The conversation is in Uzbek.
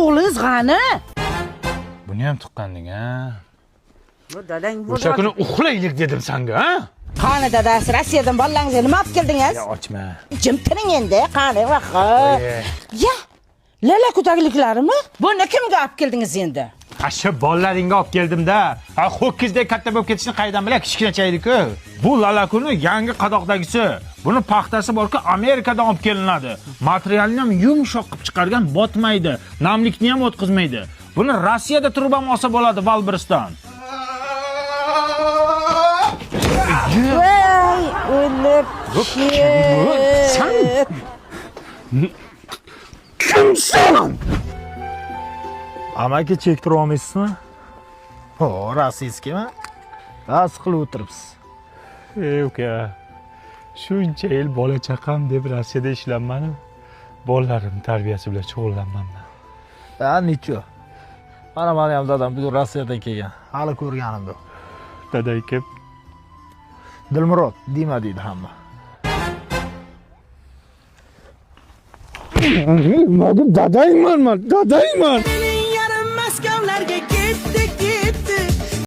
o'g'lingiz qani? Buni ham tuqqanding, ha? Bu dadang O'sha kuni uxlaylik dedim senga, ha? Qani dadasi, Rossiyadan bolalangizga nima olib keldingiz? Ya ochma. Jim tiring endi, qani vaqa. Ya, lala ko'tagliklarimi? Buni kimga olib keldingiz endi? Asha bolalaringga olib keldim-da. Ha, ho'kizdek katta bo'lib ketishini qaydan bilay, kichkinachaylik-ku. Bu lalakuni yangi qadoqdagisi. Buni paxtasi borki, Amerikadan olib kelinadi. Materialni ham yumshoq qilib chiqargan, botmaydi, namlikni ham o'tkazmaydi. Buni Rossiyada turib ham olsa bo'ladi, Valbiriston. Voy, o'lib. Sen kimsan? Amaki chektira olmaysizmi? Ho, rossiyskimi? Bas qilib o'tiribsiz. Ey uka, shuncha yil bola chaqam deb Rossiyada ishlanmadim. Bolalarim tarbiyasi bilan shug'ullanmanman. Ha, necho? Mana ham dadam bugun Rossiyadan kelgan. Hali ko'rganim yo'q. Daday kim? Dilmurod, Dima deydi hamma. Dadayman. Yarim Moskvalarga ketdik.